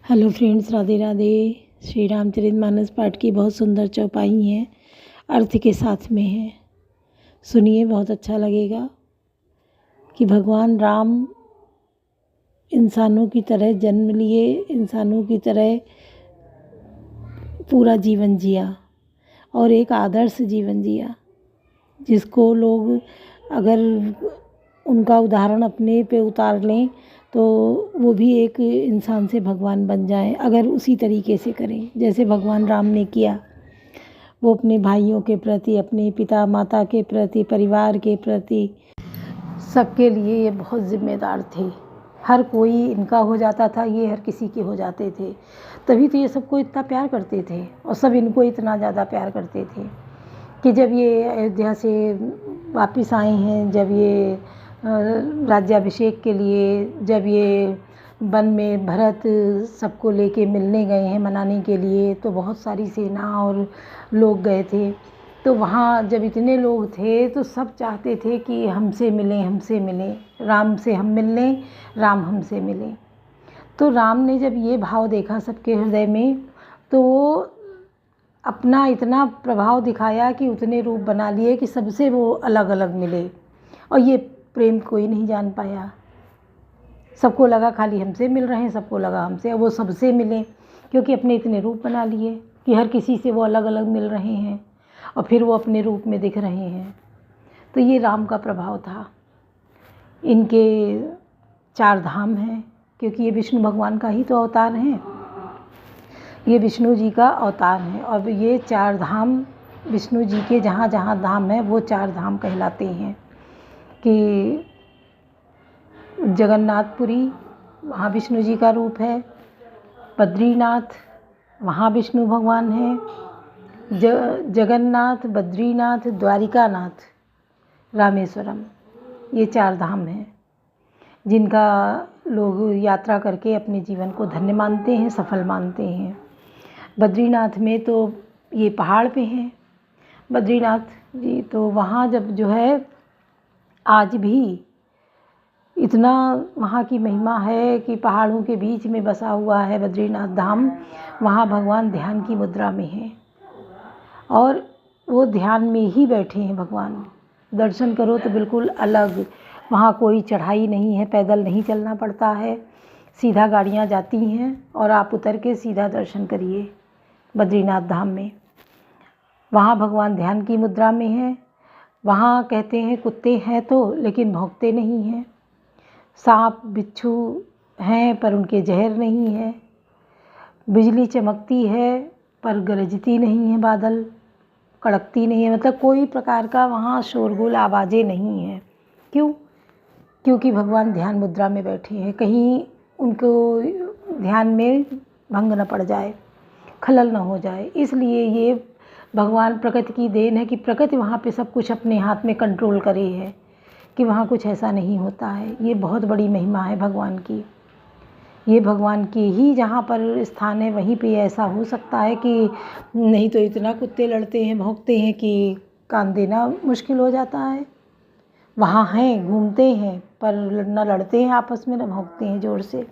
Hello friends, Radhe Radhe. Shri Ramcharitmanas पाठ की बहुत सुंदर चौपाई हैं, अर्थ के साथ में है। सुनिए, बहुत अच्छा लगेगा कि भगवान राम इंसानों की तरह जन्म लिए, इंसानों की तरह पूरा जीवन जिया और एक आदर्श जीवन जिया, जिसको लोग अगर उनका उदाहरण अपने पे उतार लें तो वो भी एक इंसान से भगवान बन जाएं, अगर उसी तरीके से करें जैसे भगवान राम ने किया। वो अपने भाइयों के प्रति, अपने पिता माता के प्रति, परिवार के प्रति, सबके लिए ये बहुत ज़िम्मेदार थे। हर कोई इनका हो जाता था, ये हर किसी के हो जाते थे। तभी तो ये सबको इतना प्यार करते थे और सब इनको इतना ज़्यादा प्यार करते थे कि जब ये अयोध्या से वापस आए हैं, जब ये राज्याभिषेक के लिए, जब ये वन में भरत सबको लेके मिलने गए हैं मनाने के लिए, तो बहुत सारी सेना और लोग गए थे। तो वहाँ जब इतने लोग थे तो सब चाहते थे कि हमसे मिलें, हमसे मिलें, राम से हम मिल लें, राम हमसे मिलें। तो राम ने जब ये भाव देखा सबके हृदय में, तो वो अपना इतना प्रभाव दिखाया कि उतने रूप बना लिए कि सबसे वो अलग अलग मिले। और ये प्रेम कोई नहीं जान पाया। सबको लगा खाली हमसे मिल रहे हैं, सबको लगा हमसे, वो सबसे मिले, क्योंकि अपने इतने रूप बना लिए कि हर किसी से वो अलग अलग मिल रहे हैं और फिर वो अपने रूप में दिख रहे हैं। तो ये राम का प्रभाव था। इनके 4 धाम हैं, क्योंकि ये विष्णु भगवान का ही तो अवतार हैं, ये विष्णु जी का अवतार हैं। और ये 4 धाम विष्णु जी के जहाँ जहाँ धाम है वो 4 धाम कहलाते हैं कि जगन्नाथपुरी, वहाँ विष्णु जी का रूप है। बद्रीनाथ, वहाँ विष्णु भगवान है। जगन्नाथ, बद्रीनाथ, द्वारिकानाथ, रामेश्वरम, ये 4 धाम हैं जिनका लोग यात्रा करके अपने जीवन को धन्य मानते हैं, सफल मानते हैं। बद्रीनाथ में तो ये पहाड़ पे हैं बद्रीनाथ जी, तो वहाँ जब जो है आज भी इतना वहाँ की महिमा है कि पहाड़ों के बीच में बसा हुआ है बद्रीनाथ धाम। वहाँ भगवान ध्यान की मुद्रा में हैं और वो ध्यान में ही बैठे हैं भगवान। दर्शन करो तो बिल्कुल अलग, वहाँ कोई चढ़ाई नहीं है, पैदल नहीं चलना पड़ता है, सीधा गाड़ियाँ जाती हैं और आप उतर के सीधा दर्शन करिए बद्रीनाथ धाम में। वहाँ भगवान ध्यान की मुद्रा में हैं। वहाँ कहते हैं कुत्ते हैं तो लेकिन भौंकते नहीं हैं, सांप बिच्छू हैं पर उनके जहर नहीं है, बिजली चमकती है पर गरजती नहीं है, बादल कड़कती नहीं है, मतलब कोई प्रकार का वहाँ शोरगुल आवाज़ें नहीं हैं। क्यों? क्योंकि भगवान ध्यान मुद्रा में बैठे हैं, कहीं उनको ध्यान में भंग न पड़ जाए, खलल न हो जाए। इसलिए ये भगवान प्रकृति की देन है कि प्रकृति वहाँ पे सब कुछ अपने हाथ में कंट्रोल करे है कि वहाँ कुछ ऐसा नहीं होता है। ये बहुत बड़ी महिमा है भगवान की। ये भगवान की ही जहाँ पर स्थान है वहीं पे ऐसा हो सकता है कि नहीं तो इतना कुत्ते लड़ते हैं, भौंकते हैं कि कान देना मुश्किल हो जाता है। वहाँ हैं, घूमते हैं पर न लड़ते हैं आपस में, न भौंकते हैं ज़ोर से।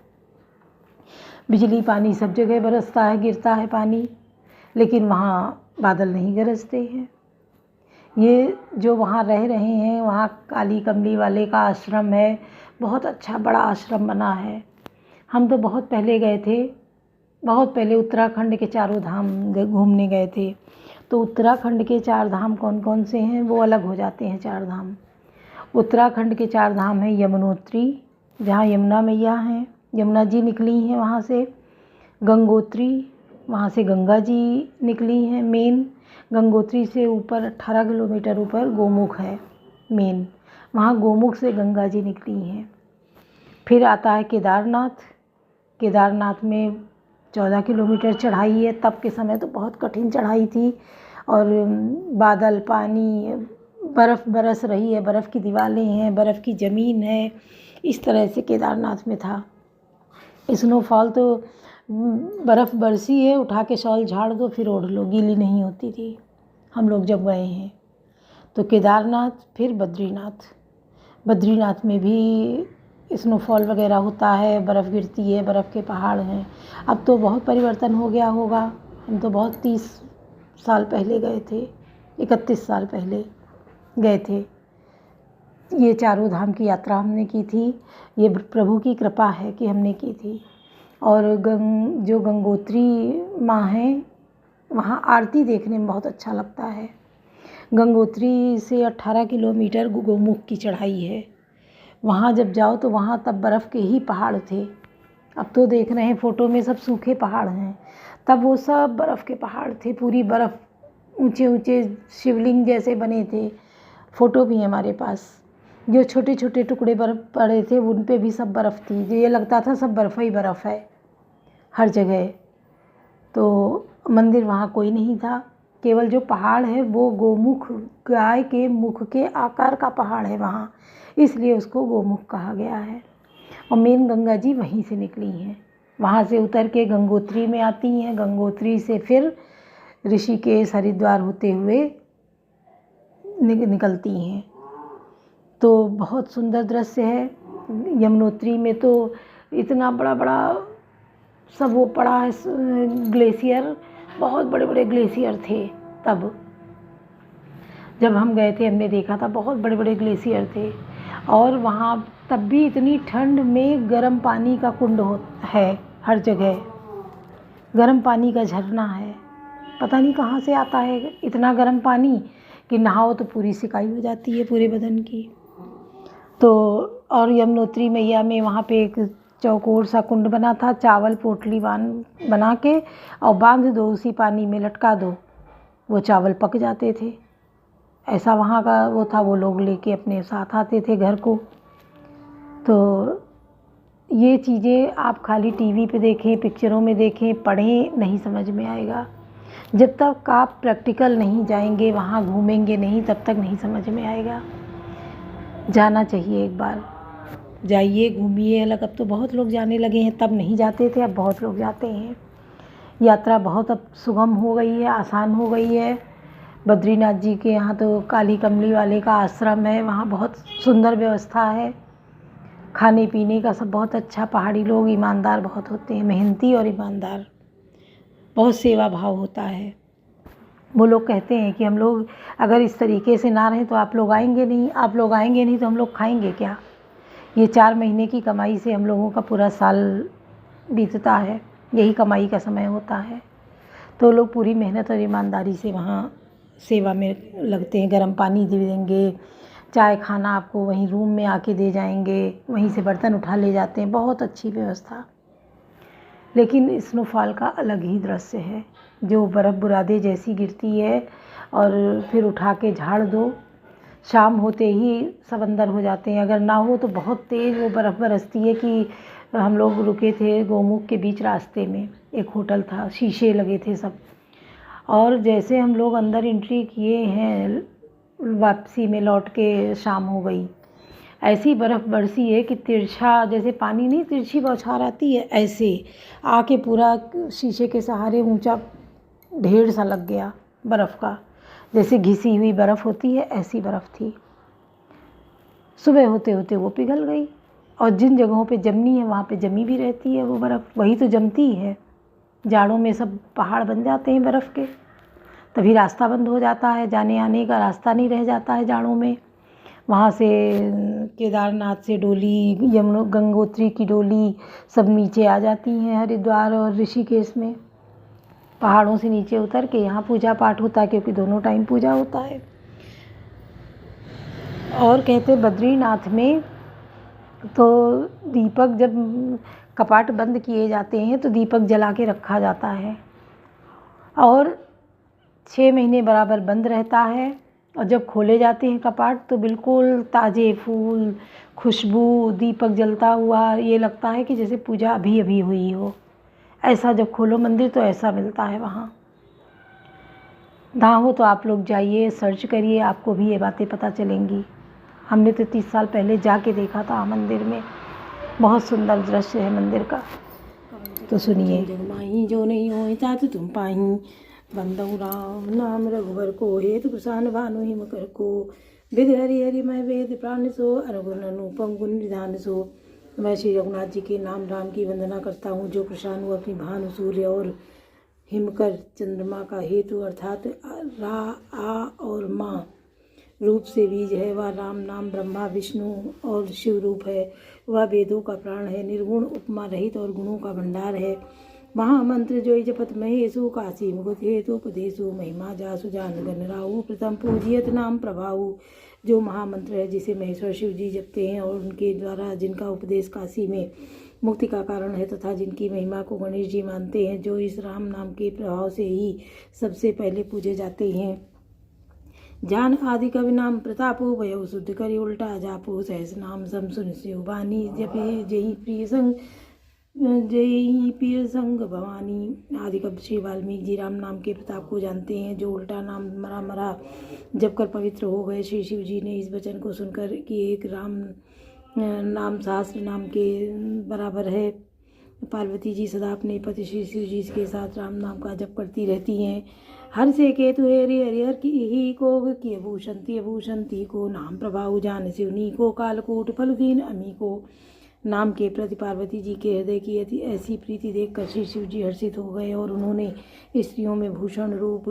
बिजली पानी सब जगह बरसता है, गिरता है पानी, लेकिन वहाँ बादल नहीं गरजते हैं। ये जो वहाँ रह रहे हैं, वहाँ काली कमली वाले का आश्रम है, बहुत अच्छा बड़ा आश्रम बना है। हम तो बहुत पहले गए थे, बहुत पहले उत्तराखंड के 4 धाम घूमने गए थे। तो उत्तराखंड के 4 धाम कौन कौन से हैं वो अलग हो जाते हैं 4 धाम। उत्तराखंड के 4 धाम हैं यमुनोत्री, जहाँ यमुना मैया हैं, यमुना जी निकली हैं वहाँ से। गंगोत्री, वहाँ से गंगा जी निकली हैं मेन। गंगोत्री से ऊपर 18 किलोमीटर ऊपर गोमुख है मेन, वहाँ गोमुख से गंगा जी निकली हैं। फिर आता है केदारनाथ। केदारनाथ में 14 किलोमीटर चढ़ाई है, तब के समय तो बहुत कठिन चढ़ाई थी और बादल, पानी, बर्फ़ बरस रही है, बर्फ़ की दीवारें हैं, बर्फ़ की ज़मीन है, इस तरह से केदारनाथ में था। स्नोफॉल तो बर्फ़ बरसी है, उठा के शॉल झाड़ दो फिर ओढ़ लो, गीली नहीं होती थी हम लोग जब गए हैं। तो केदारनाथ, फिर बद्रीनाथ। बद्रीनाथ में भी स्नोफॉल वगैरह होता है, बर्फ़ गिरती है, बर्फ़ के पहाड़ हैं। अब तो बहुत परिवर्तन हो गया होगा। हम तो बहुत 30 साल पहले गए थे, 31 साल पहले गए थे। ये चारों धाम की यात्रा हमने की थी। ये प्रभु की कृपा है कि हमने की थी। और जो गंगोत्री माँ हैं, वहाँ आरती देखने में बहुत अच्छा लगता है। गंगोत्री से 18 किलोमीटर गोमुख की चढ़ाई है। वहाँ जब जाओ तो वहाँ तब बर्फ़ के ही पहाड़ थे। अब तो देख रहे हैं फ़ोटो में सब सूखे पहाड़ हैं, तब वो सब बर्फ़ के पहाड़ थे। पूरी बर्फ़, ऊंचे ऊंचे शिवलिंग जैसे बने थे। फ़ोटो भी है हमारे पास। जो छोटे छोटे टुकड़े बर्फ़ पड़े थे उन पे भी सब बर्फ़ थी। जो ये लगता था सब बर्फ़ ही बर्फ़ है हर जगह। तो मंदिर वहाँ कोई नहीं था, केवल जो पहाड़ है वो गोमुख, गाय के मुख के आकार का पहाड़ है वहाँ, इसलिए उसको गोमुख कहा गया है। और मेन गंगा जी वहीं से निकली हैं, वहाँ से उतर के गंगोत्री में आती हैं। गंगोत्री से फिर ऋषिकेश, हरिद्वार होते हुए निकलती हैं। तो बहुत सुंदर दृश्य है। यमुनोत्री में तो इतना बड़ा बड़ा सब वो पड़ा है, ग्लेशियर, बहुत बड़े बड़े ग्लेशियर थे। तब जब हम गए थे हमने देखा था बहुत बड़े बड़े ग्लेशियर थे। और वहाँ तब भी इतनी ठंड में गर्म पानी का कुंड है हर जगह, गर्म पानी का झरना है। पता नहीं कहाँ से आता है इतना गर्म पानी कि नहाओ तो पूरी सिकाई हो जाती है पूरे बदन की। तो और यमुनोत्री मैया में वहाँ पे एक चौकोर सा कुंड बना था, चावल पोटली बना के और बांध दो, उसी पानी में लटका दो, वो चावल पक जाते थे। ऐसा वहाँ का वो था, वो लोग लेके अपने साथ आते थे घर को। तो ये चीज़ें आप खाली टीवी पे देखें, पिक्चरों में देखें, पढ़ें, नहीं समझ में आएगा। जब तक आप प्रैक्टिकल नहीं जाएंगे, वहाँ घूमेंगे नहीं, तब तक नहीं समझ में आएगा। जाना चाहिए, एक बार जाइए, घूमिए। अलग अब तो बहुत लोग जाने लगे हैं, तब नहीं जाते थे, अब बहुत लोग जाते हैं। यात्रा बहुत अब सुगम हो गई है, आसान हो गई है। बद्रीनाथ जी के यहाँ तो काली कमली वाले का आश्रम है, वहाँ बहुत सुंदर व्यवस्था है। खाने पीने का सब बहुत अच्छा। पहाड़ी लोग ईमानदार बहुत होते हैं, मेहनती और ईमानदार, बहुत सेवा भाव होता है। वो लोग कहते हैं कि हम लोग अगर इस तरीके से ना रहें तो आप लोग आएंगे नहीं, आप लोग आएंगे नहीं तो हम लोग खाएंगे क्या। ये 4 महीने की कमाई से हम लोगों का पूरा साल बीतता है, यही कमाई का समय होता है। तो लोग पूरी मेहनत और ईमानदारी से वहाँ सेवा में लगते हैं। गर्म पानी दे देंगे, चाय खाना आपको वहीं रूम में आके दे जाएंगे, वहीं से बर्तन उठा ले जाते हैं, बहुत अच्छी व्यवस्था। लेकिन स्नोफॉल का अलग ही दृश्य है, जो बर्फ़ बुरादे जैसी गिरती है और फिर उठा के झाड़ दो, शाम होते ही सब अंदर हो जाते हैं। अगर ना हो तो बहुत तेज़ वो बर्फ़ बरसती है कि हम लोग रुके थे गोमुख के बीच रास्ते में, एक होटल था, शीशे लगे थे सब। और जैसे हम लोग अंदर एंट्री किए हैं, वापसी में लौट के शाम हो गई, ऐसी बर्फ़ बरसी है कि तिरछा, जैसे पानी नहीं तिरछी बौछार आती है, ऐसे आके पूरा शीशे के सहारे ऊंचा ढेर सा लग गया बर्फ़ का, जैसे घिसी हुई बर्फ़ होती है, ऐसी बर्फ़ थी। सुबह होते होते वो पिघल गई। और जिन जगहों पे जमनी है वहाँ पे जमी भी रहती है वो बर्फ़, वही तो जमती है। जाड़ों में सब पहाड़ बन जाते हैं बर्फ़ के, तभी रास्ता बंद हो जाता है, जाने आने का रास्ता नहीं रह जाता है जाड़ों में। वहाँ से केदारनाथ से डोली, गंगोत्री की डोली सब नीचे आ जाती हैं हरिद्वार और ऋषिकेश में। पहाड़ों से नीचे उतर के यहाँ पूजा पाठ होता है, क्योंकि दोनों टाइम पूजा होता है। और कहते बद्रीनाथ में तो दीपक, जब कपाट बंद किए जाते हैं तो दीपक जला के रखा जाता है और 6 महीने बराबर बंद रहता है। और जब खोले जाते हैं कपाट तो बिल्कुल ताज़े फूल, खुशबू, दीपक जलता हुआ, ये लगता है कि जैसे पूजा अभी अभी हुई हो। ऐसा जब खोलो मंदिर तो ऐसा मिलता है वहाँ। ना हो तो आप लोग जाइए, सर्च करिए, आपको भी ये बातें पता चलेंगी। हमने तो 30 साल पहले जाके देखा था मंदिर में, बहुत सुंदर दृश्य है मंदिर का। तो सुनिए। माही जो नहीं हो तात तुम पाही, बंदऊ राम नाम रघुबर को, हेतु प्रसाद भानु हिम कर को, विद हरि हरि मैं वेद प्राण सो, अनुगुण अनुपम गुण निधान सो, मैं श्री रघुनाथ जी के नाम राम की वंदना करता हूँ, जो कृषाणु अपनी भानु सूर्य और हिमकर चंद्रमा का हेतु अर्थात रा आ और माँ रूप से बीज है। वह राम नाम ब्रह्मा विष्णु और शिव रूप है। वह वेदों का प्राण है, निर्गुण उपमा रहित और गुणों का भंडार है। महामंत्र जो जपत महेशु काशी मुकुट हेतु उपदेशु महिमा जासु जान गण राहु प्रथम पूजियत नाम प्रभाऊ। जो महामंत्र है जिसे महेश्वर शिव जी जपते हैं और उनके द्वारा जिनका उपदेश काशी में मुक्ति का कारण है तथा जिनकी महिमा को गणेश जी मानते हैं, जो इस राम नाम के प्रभाव से ही सबसे पहले पूजे जाते हैं। जान आदि कवि नाम प्रतापो भयो शुद्ध करी उल्टा जापो सहस नाम सम सुन शिव बानी जपे जही प्रिय संग जय प्रिय संग भवानी। आदि कवि श्री वाल्मीकि जी राम नाम के प्रताप को जानते हैं, जो उल्टा नाम मरा मरा जब कर पवित्र हो गए। श्री शिव जी ने इस वचन को सुनकर कि एक राम नाम सहस्र नाम के बराबर है। पार्वती जी सदा अपने पति श्री शिव जी के साथ राम नाम का जप करती रहती हैं। हर से केतु हेरि हरिहर की ही को कि अभूषंती को नाम प्रभाव जान शिवनी को कालकूट फलदीन अमी को। नाम के प्रति पार्वती जी के हृदय की ऐसी प्रीति देखकर श्री शिव जी हर्षित हो गए और उन्होंने स्त्रियों में भूषण रूप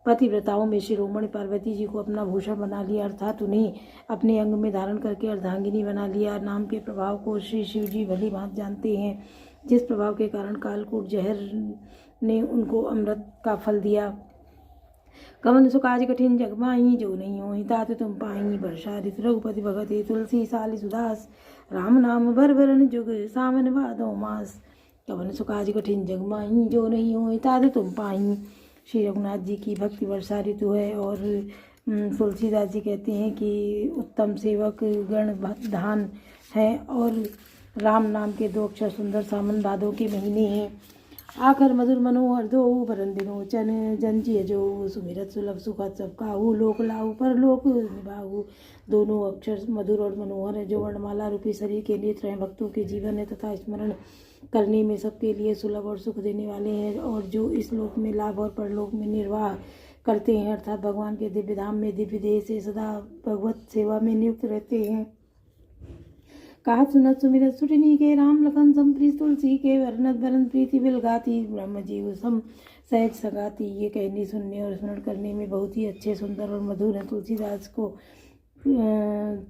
पतिव्रताओं में शिरोमणि पार्वती जी को अपना भूषण बना लिया, अर्थात उन्हें अपने अंग में धारण करके अर्धांगिनी बना लिया। नाम के प्रभाव को श्री शिव जी भली भांति जानते हैं, जिस प्रभाव के कारण कालकूट जहर ने उनको अमृत का फल दिया। कवन सुकाज कठिन जगमाई जो नहीं हो तात तुम पाई वर्षा ऋतु रघुपति भगत तुलसी साल सुदास राम नाम भर भरन जुग सावन भादो मास। कवन सुकाज कठिन जगमाई जो नहीं हो तात तुम पाई। श्री रघुनाथ जी की भक्ति वर्षा ऋतु है और तुलसीदास जी कहते हैं कि उत्तम सेवक गण धान है और राम नाम के 2 अक्षर सुंदर सावन भादों के महीने हैं। आखर मधुर मनोहर दो भरन बिनोचन जंजिय जो सुमिरत सुलभ सुखद सब काहू लोक लाहू पर लोक निभाऊ। दोनों अक्षर मधुर और मनोहर है, जो वर्णमाला रूपी शरीर के लिए त्रय भक्तों के जीवन है तथा स्मरण करने में सबके लिए सुलभ और सुख देने वाले हैं, और जो इस लोक में लाभ और परलोक में निर्वाह करते हैं, अर्थात भगवान के दिव्य धाम में दिव्य देह से सदा भगवत सेवा में नियुक्त रहते हैं। कहत सुनत सुमिरत सुटिनी के राम लखन संप्रीत तुलसी के वर्णत भरन प्रीति बिलगाती ब्रह्म जीव सम सहज सगाती। ये कहने सुनने और स्मरण करने में बहुत ही अच्छे सुंदर और मधुर हैं। तुलसीदास को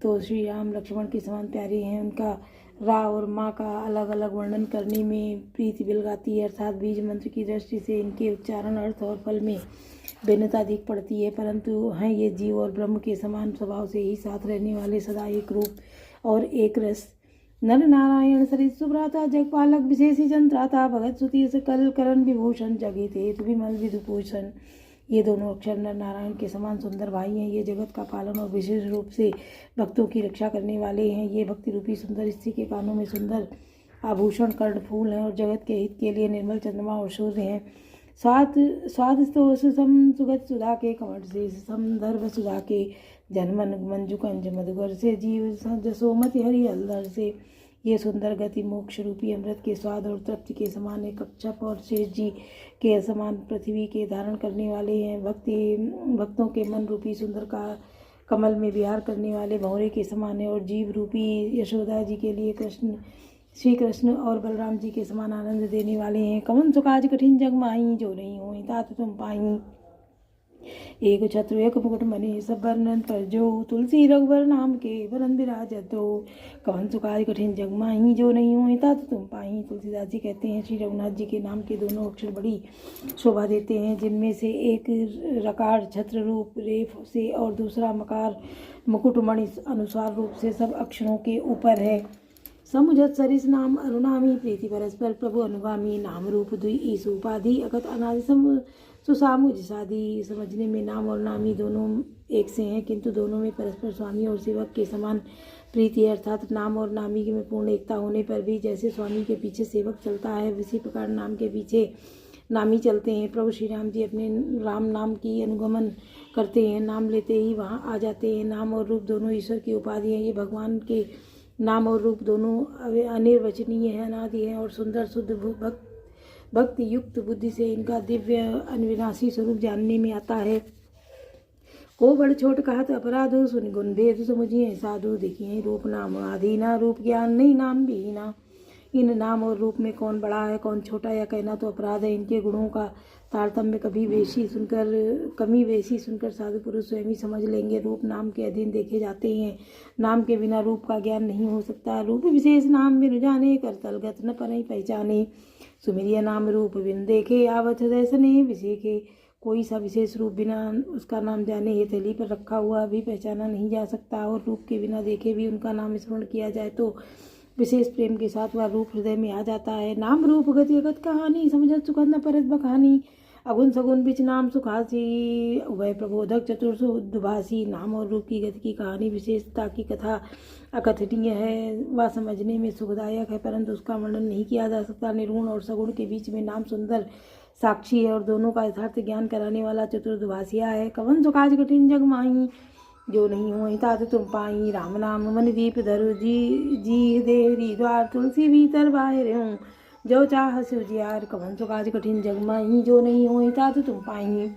तो श्री राम लक्ष्मण के समान प्यारे हैं। उनका रा और माँ का अलग अलग वर्णन करने में प्रीति बिलगाती है, अर्थात बीज मंत्र की दृष्टि से इनके उच्चारण अर्थ और फल में भिन्नता दिख पड़ती है, परंतु हैं ये जीव और ब्रह्म के समान स्वभाव से ही साथ रहने वाले, सदा एक रूप और एक रस। नर नारायण सरित सुभ्राता जगपालक विशेषी जंत्राता भगत सुती सकल करण विभूषण जगे थे विमल विदुभूषण। ये दोनों अक्षर नर नारायण के समान सुंदर भाई हैं। ये जगत का पालन और विशेष रूप से भक्तों की रक्षा करने वाले हैं। ये भक्ति रूपी सुंदर स्त्री के कानों में सुंदर आभूषण कर्ण फूल हैं और जगत के हित के लिए निर्मल चंद्रमा और सूर्य हैं। स्वादस्तोष सम सुगत सुधा के कमर से समदर्भ सुधा के जन्मन मंजु कंज मधुगर से जीव जसोमति हरि हलधर से। ये सुंदर गति मोक्ष रूपी अमृत के स्वाद और तृप्ति के समान है। कच्छप और शेष जी के समान पृथ्वी के धारण करने वाले हैं। भक्तों के मन रूपी सुंदर का कमल में विहार करने वाले भंवरे के समान है और जीव रूपी यशोदा जी के लिए श्री कृष्ण और बलराम जी के समान आनंद देने वाले हैं। कवन सुकाज कठिन जग माही जो नहीं हो तात तुम पाई। एक छत्रु एक मुकुट मणि सब वर्णन पर जो तुलसी रघुबर नाम के वरन विराजत दो। कवन सुकाज कठिन जग माही जो नहीं हो तात तुम पाई। तुलसीदास जी कहते हैं श्री रघुनाथ जी के नाम के दोनों अक्षर बड़ी शोभा देते हैं, जिनमें से एक रकार छत्र रूप रेफ से और दूसरा मकार मुकुटमणि अनुसार रूप से सब अक्षरों के ऊपर है। समुझत सरिस नाम अरुणामी प्रीति परस्पर प्रभु अनुगामी नाम रूप दुई ईसु उपाधि अगत अनादि सुसामुझ साधी। समझने में नाम और नामी दोनों एक से हैं, किंतु दोनों में परस्पर स्वामी और सेवक के समान प्रीति है, अर्थात नाम और नामी में पूर्ण एकता होने पर भी जैसे स्वामी के पीछे सेवक चलता है, उसी प्रकार नाम के पीछे नामी चलते हैं। प्रभु श्री राम जी अपने राम नाम की अनुगमन करते हैं, नाम लेते ही वहाँ आ जाते हैं। नाम और रूप दोनों ईश्वर की उपाधि हैं। ये भगवान के नाम और रूप दोनों अनिर्वचनीय है, अनादि है और सुंदर शुद्ध भक्ति युक्त बुद्धि से इनका दिव्य अनविनाशी स्वरूप जानने में आता है। को बड़ छोट कहत अपराधो सुन गुण भेद समुझिए साधु देखिए रूप नाम आधीना रूप ज्ञान नहीं नाम बीना। इन नाम और रूप में कौन बड़ा है कौन छोटा या कहना तो अपराध है। इनके गुणों का तारतम्य कमी बेशी सुनकर साधु पुरुष स्वयं ही समझ लेंगे। रूप नाम के अधीन देखे जाते हैं, नाम के बिना रूप का ज्ञान नहीं हो सकता। रूप विशेष नाम बिनु जाने करतलगत न परई पहचाने। सुमिरिय नाम रूप बिन देखे आवत दर्शने विषेखे। कोई सा विशेष रूप बिना उसका नाम जाने ये थैली पर रखा हुआ भी पहचाना नहीं जा सकता। और रूप के बिना देखे भी उनका नाम स्मरण किया जाए तो विशेष प्रेम के साथ वह रूप हृदय में आ जाता है। नाम रूप गति अगत कहानी समझत सुगंध परत बखानी। अगुन सगुन बिच नाम सुखासी वह प्रबोधक चतुर्सु दुभासी। नाम और रूप की गति की कहानी विशेषता की कथा अकथनीय है, वह समझने में सुखदायक है परंतु उसका वर्णन नहीं किया जा सकता। निर्गुण और सगुण के बीच में नाम सुंदर साक्षी है और दोनों का यथार्थ ज्ञान कराने वाला चतुर्दुभाषिया है। कवन सुकाज कठिन जग माही जो नहीं हो तात तुम पाई। राम नाम मन दीप धरु जी देहरी द्वार तुलसी भीतर बाहर हूँ जो चाह सुजियार। कवन सुकाज कठिन जग माही जो नहीं हो तात तुम पाई।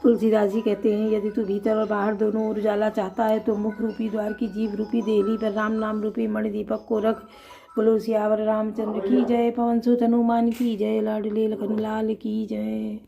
तुलसीदास जी कहते हैं यदि तू भीतर और बाहर दोनों ओर उजाला चाहता है तो मुख रूपी द्वार की जीव रूपी देहली पर राम नाम रूपी मणि दीपक को रख। बोलो सियावर रामचंद्र की जय, पवन सुत हनुमान की जय, लाडले लखन लाल की जय।